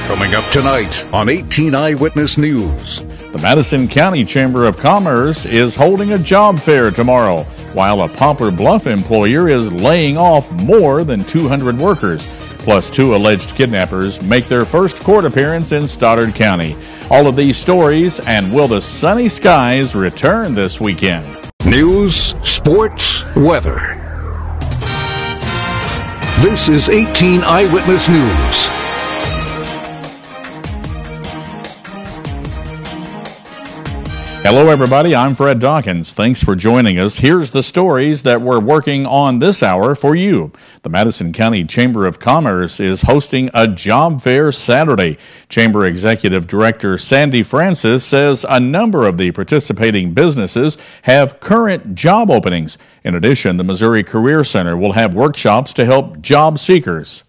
Coming up tonight on 18 Eyewitness News. The Madison County Chamber of Commerce is holding a job fair tomorrow, while a Poplar Bluff employer is laying off more than 200 workers. Plus, 2 alleged kidnappers make their first court appearance in Stoddard County. All of these stories, and will the sunny skies return this weekend? News, sports, weather. This is 18 Eyewitness News. Hello, everybody. I'm Fred Dawkins. Thanks for joining us. Here's the stories that we're working on this hour for you. The Madison County Chamber of Commerce is hosting a job fair Saturday. Chamber Executive Director Sandy Francis says a number of the participating businesses have current job openings. In addition, the Missouri Career Center will have workshops to help job seekers.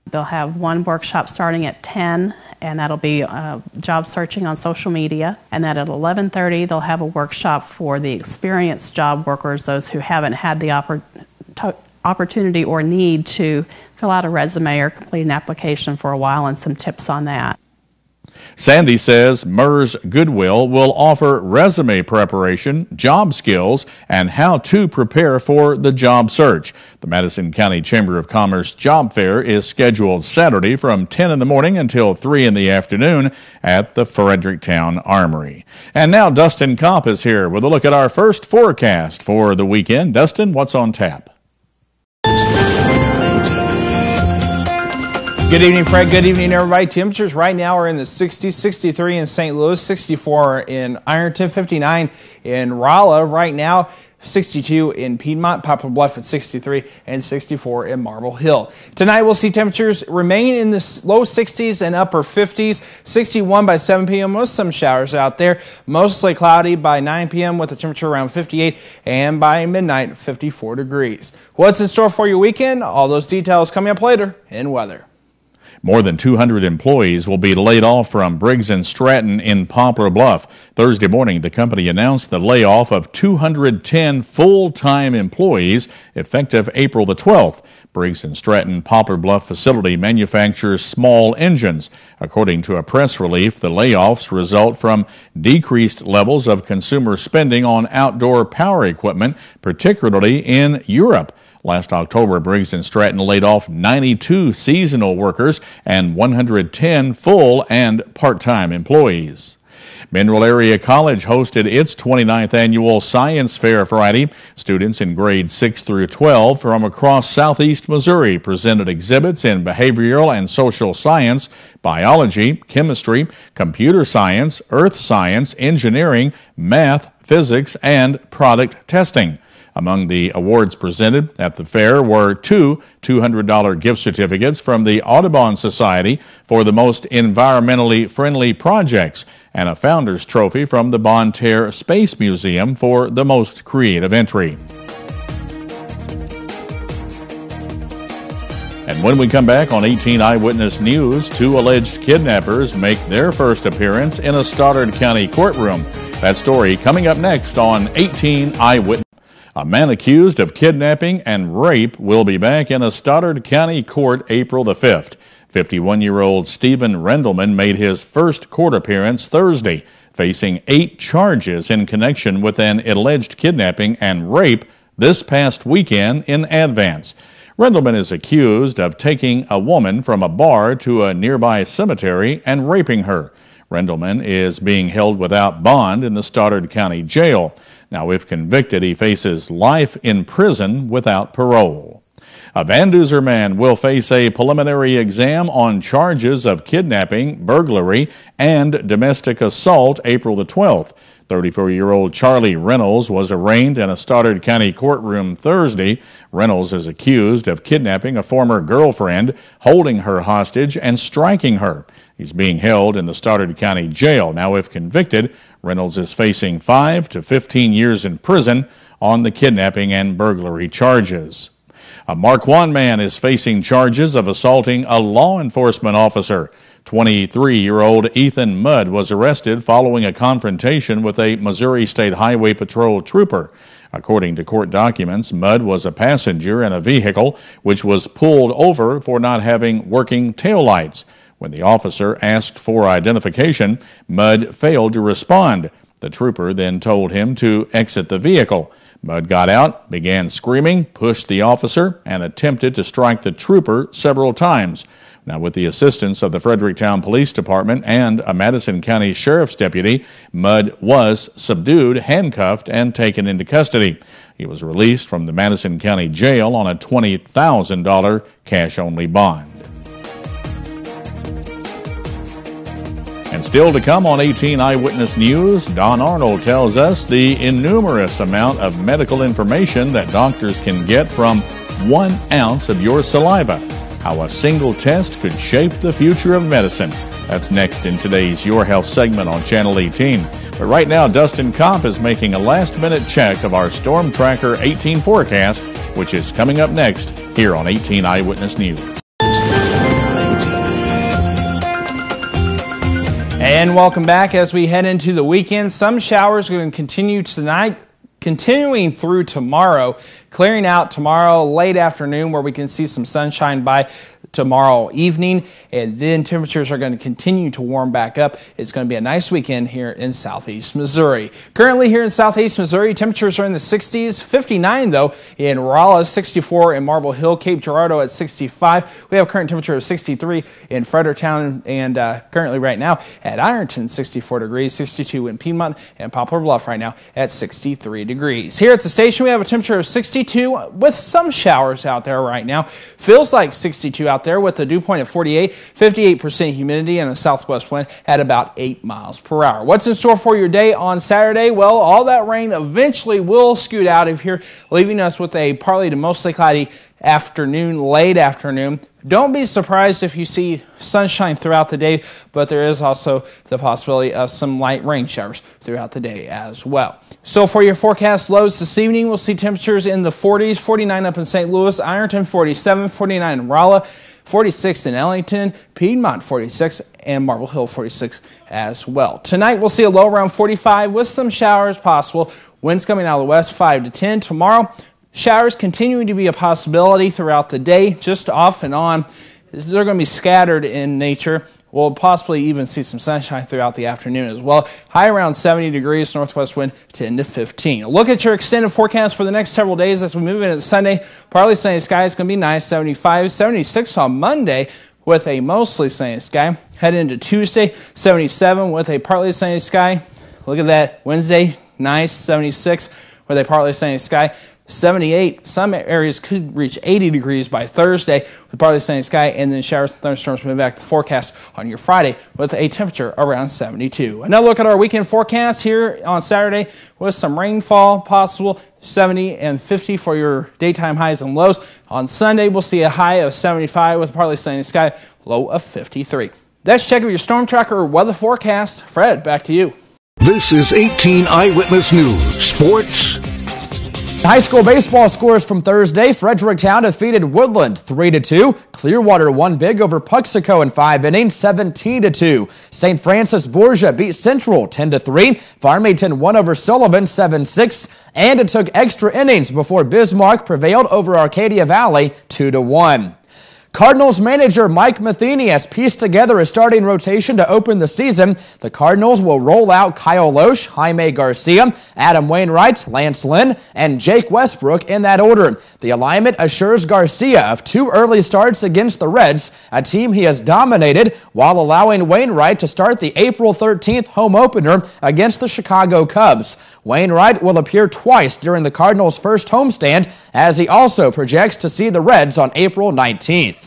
They'll have one workshop starting at 10, and that'll be job searching on social media. And then at 11:30, they'll have a workshop for the experienced job workers, those who haven't had the opportunity or need to fill out a resume or complete an application for a while, and some tips on that. Sandy says MERS Goodwill will offer resume preparation, job skills, and how to prepare for the job search. The Madison County Chamber of Commerce Job Fair is scheduled Saturday from 10 in the morning until 3 in the afternoon at the Fredericktown Armory. And now Dustin Kopp is here with a look at our first forecast for the weekend. Dustin, what's on tap? Good evening, Fred. Good evening, everybody. Temperatures right now are in the 60s, 63 in St. Louis, 64 in Ironton, 59 in Rolla right now, 62 in Piedmont, Poplar Bluff at 63, and 64 in Marble Hill. Tonight we'll see temperatures remain in the low 60s and upper 50s, 61 by 7 p.m. with some showers out there, mostly cloudy by 9 p.m. with a temperature around 58, and by midnight 54 degrees. What's in store for your weekend? All those details coming up later in weather. More than 200 employees will be laid off from Briggs & Stratton in Poplar Bluff. Thursday morning, the company announced the layoff of 210 full-time employees effective April the 12th. Briggs & Stratton Poplar Bluff facility manufactures small engines. According to a press release, the layoffs result from decreased levels of consumer spending on outdoor power equipment, particularly in Europe. Last October, Briggs & Stratton laid off 92 seasonal workers and 110 full and part-time employees. Mineral Area College hosted its 29th annual Science Fair Friday. Students in grades 6 through 12 from across southeast Missouri presented exhibits in behavioral and social science, biology, chemistry, computer science, earth science, engineering, math, physics, and product testing. Among the awards presented at the fair were 2 $200 gift certificates from the Audubon Society for the most environmentally friendly projects and a Founders Trophy from the Bonne Terre Space Museum for the most creative entry. And when we come back on 18 Eyewitness News, 2 alleged kidnappers make their first appearance in a Stoddard County courtroom. That story coming up next on 18 Eyewitness. A man accused of kidnapping and rape will be back in a Stoddard County court April the 5th. 51-year-old Stephen Rendelman made his first court appearance Thursday, facing 8 charges in connection with an alleged kidnapping and rape this past weekend in Advance. Rendelman is accused of taking a woman from a bar to a nearby cemetery and raping her. Rendelman is being held without bond in the Stoddard County Jail. Now, if convicted, he faces life in prison without parole. A Van Duzer man will face a preliminary exam on charges of kidnapping, burglary, and domestic assault April the 12th. 34-year-old Charlie Reynolds was arraigned in a Stoddard County courtroom Thursday. Reynolds is accused of kidnapping a former girlfriend, holding her hostage, and striking her. He's being held in the Stoddard County Jail. Now, if convicted, Reynolds is facing 5 to 15 years in prison on the kidnapping and burglary charges. A Marquand man is facing charges of assaulting a law enforcement officer. 23-year-old Ethan Mudd was arrested following a confrontation with a Missouri State Highway Patrol trooper. According to court documents, Mudd was a passenger in a vehicle which was pulled over for not having working taillights. When the officer asked for identification, Mudd failed to respond. The trooper then told him to exit the vehicle. Mudd got out, began screaming, pushed the officer, and attempted to strike the trooper several times. Now, with the assistance of the Fredericktown Police Department and a Madison County Sheriff's deputy, Mudd was subdued, handcuffed, and taken into custody. He was released from the Madison County Jail on a $20,000 cash-only bond. And still to come on 18 Eyewitness News, Don Arnold tells us the innumerous amount of medical information that doctors can get from 1 ounce of your saliva. How a single test could shape the future of medicine. That's next in today's Your Health segment on Channel 18. But right now, Dustin Kopp is making a last-minute check of our Storm Tracker 18 forecast, which is coming up next here on 18 Eyewitness News. And welcome back as we head into the weekend. Some showers are going to continue tonight, continuing through tomorrow, clearing out tomorrow late afternoon where we can see some sunshine by tomorrow evening, and then temperatures are going to continue to warm back up. It's going to be a nice weekend here in southeast Missouri. Currently here in southeast Missouri, temperatures are in the 60s, 59 though in Rolla, 64 in Marble Hill, Cape Girardeau at 65. We have a current temperature of 63 in Fredericktown, and currently right now at Ironton, 64 degrees, 62 in Piedmont, and Poplar Bluff right now at 63 degrees. Here at the station, we have a temperature of 62 with some showers out there right now. Feels like 62 out there with a dew point at 48, 58% humidity, and a southwest wind at about 8 miles per hour. What's in store for your day on Saturday? Well, all that rain eventually will scoot out of here, leaving us with a partly to mostly cloudy afternoon, late afternoon. Don't be surprised if you see sunshine throughout the day, but there is also the possibility of some light rain showers throughout the day as well. So for your forecast lows this evening, we'll see temperatures in the 40s, 49 up in St. Louis, Ironton 47, 49 in Rolla, 46 in Ellington, Piedmont 46, and Marble Hill 46 as well. Tonight we'll see a low around 45 with some showers possible. Winds coming out of the west 5 to 10. Tomorrow, showers continuing to be a possibility throughout the day, just off and on. They're going to be scattered in nature. We'll possibly even see some sunshine throughout the afternoon as well. High around 70 degrees, northwest wind 10 to 15. Look at your extended forecast for the next several days as we move into Sunday. Partly sunny sky is going to be nice, 75, 76 on Monday with a mostly sunny sky. Head into Tuesday, 77 with a partly sunny sky. Look at that. Wednesday, nice, 76 with a partly sunny sky. 78. Some areas could reach 80 degrees by Thursday with partly sunny sky, and then showers and thunderstorms move back to the forecast on your Friday with a temperature around 72. Another look at our weekend forecast here on Saturday with some rainfall possible, 70 and 50 for your daytime highs and lows. On Sunday, we'll see a high of 75 with partly sunny sky, low of 53. That's check of your storm tracker weather forecast. Fred, back to you. This is 18 Eyewitness News Sports. High school baseball scores from Thursday. Fredericktown defeated Woodland 3-2. Clearwater won big over Puxico in 5 innings, 17-2. St. Francis Borgia beat Central 10-3. Farmington won over Sullivan 7-6. And it took extra innings before Bismarck prevailed over Arcadia Valley 2-1. Cardinals manager Mike Matheny has pieced together a starting rotation to open the season. The Cardinals will roll out Kyle Loesch, Jaime Garcia, Adam Wainwright, Lance Lynn, and Jake Westbrook in that order. The alignment assures Garcia of 2 early starts against the Reds, a team he has dominated, while allowing Wainwright to start the April 13th home opener against the Chicago Cubs. Wainwright will appear twice during the Cardinals' first homestand, as he also projects to see the Reds on April 19th.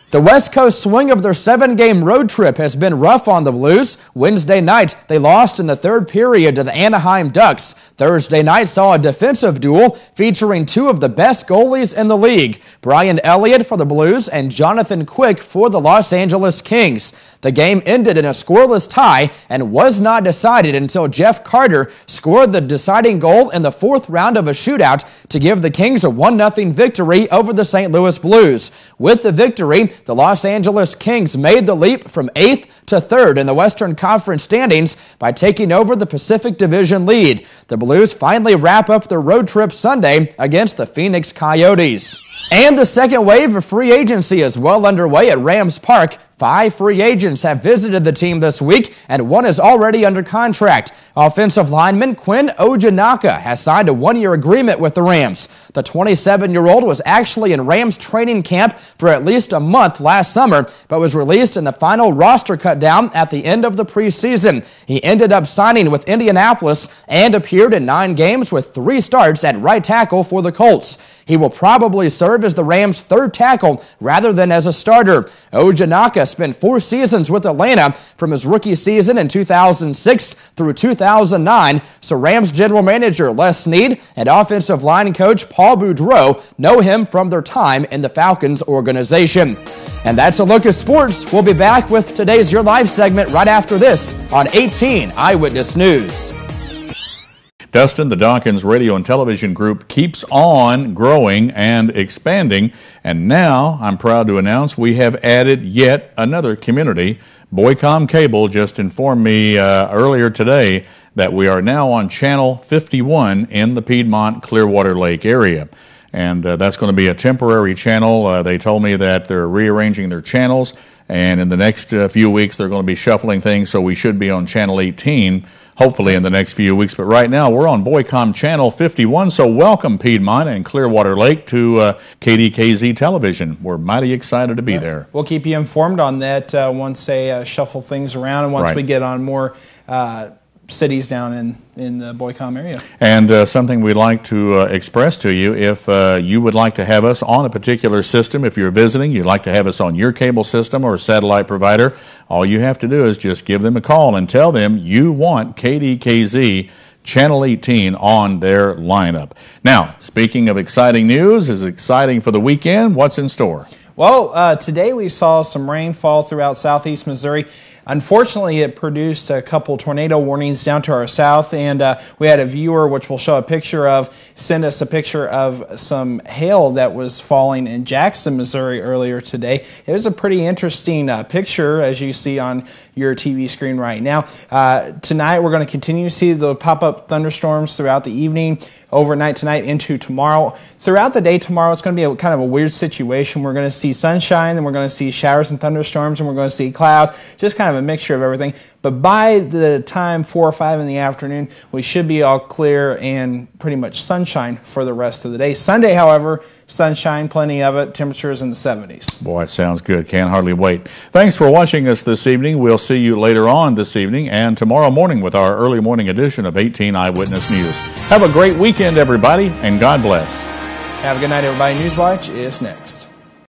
The West Coast swing of their 7-game road trip has been rough on the Blues. Wednesday night, they lost in the third period to the Anaheim Ducks. Thursday night saw a defensive duel featuring 2 of the best goalies in the league, Brian Elliott for the Blues and Jonathan Quick for the Los Angeles Kings. The game ended in a scoreless tie and was not decided until Jeff Carter scored the deciding goal in the 4th round of a shootout to give the Kings a 1-0 victory over the St. Louis Blues. With the victory, the Los Angeles Kings made the leap from 8th to 3rd in the Western Conference standings by taking over the Pacific Division lead. The Blues finally wrap up their road trip Sunday against the Phoenix Coyotes. And the second wave of free agency is well underway at Rams Park. 5 free agents have visited the team this week, and 1 is already under contract. Offensive lineman Quinn Ojanaka has signed a 1-year agreement with the Rams. The 27-year-old was actually in Rams training camp for at least a month last summer, but was released in the final roster cutdown at the end of the preseason. He ended up signing with Indianapolis and appeared in 9 games with 3 starts at right tackle for the Colts. He will probably serve as the Rams' 3rd tackle rather than as a starter. Ojanaka spent 4 seasons with Atlanta from his rookie season in 2006 through 2009, so Rams general manager Les Snead and offensive line coach Paul Boudreau know him from their time in the Falcons organization. And that's a look at sports. We'll be back with today's Your Live segment right after this on 18 Eyewitness News. Dustin, the Dawkins Radio and Television Group keeps on growing and expanding, and now I'm proud to announce we have added yet another community. Boycom Cable just informed me earlier today that we are now on Channel 51 in the Piedmont Clearwater Lake area. And that's going to be a temporary channel. They told me that they're rearranging their channels, and in the next few weeks they're going to be shuffling things, so we should be on Channel 18 hopefully in the next few weeks. But right now we're on Boycom Channel 51, so welcome Piedmont and Clearwater Lake to KDKZ Television. We're mighty excited to be there. We'll keep you informed on that once they shuffle things around and once we get on more cities down in the Boycom area. And something we'd like to express to you, if you would like to have us on a particular system, if you're visiting, you'd like to have us on your cable system or satellite provider, all you have to do is just give them a call and tell them you want KDKZ Channel 18 on their lineup. Now, speaking of exciting news, is exciting for the weekend, what's in store? Well, today we saw some rainfall throughout southeast Missouri. Unfortunately, it produced a couple tornado warnings down to our south, and we had a viewer, which we'll show a picture of, send us a picture of some hail that was falling in Jackson, Missouri earlier today. It was a pretty interesting picture, as you see on your TV screen right now. Tonight, we're going to continue to see the pop-up thunderstorms throughout the evening, overnight tonight into tomorrow. Throughout the day tomorrow, it's going to be kind of a weird situation. We're going to see sunshine, and we're going to see showers and thunderstorms, and we're going to see clouds, just kind of a mixture of everything. But by the time 4 or 5 in the afternoon, we should be all clear and pretty much sunshine for the rest of the day. Sunday, however, sunshine, plenty of it, temperatures in the 70s. Boy, it sounds good. Can't hardly wait. Thanks for watching us this evening. We'll see you later on this evening and tomorrow morning with our early morning edition of 18 Eyewitness News. Have a great weekend, everybody, and God bless. Have a good night, everybody. Newswatch is next.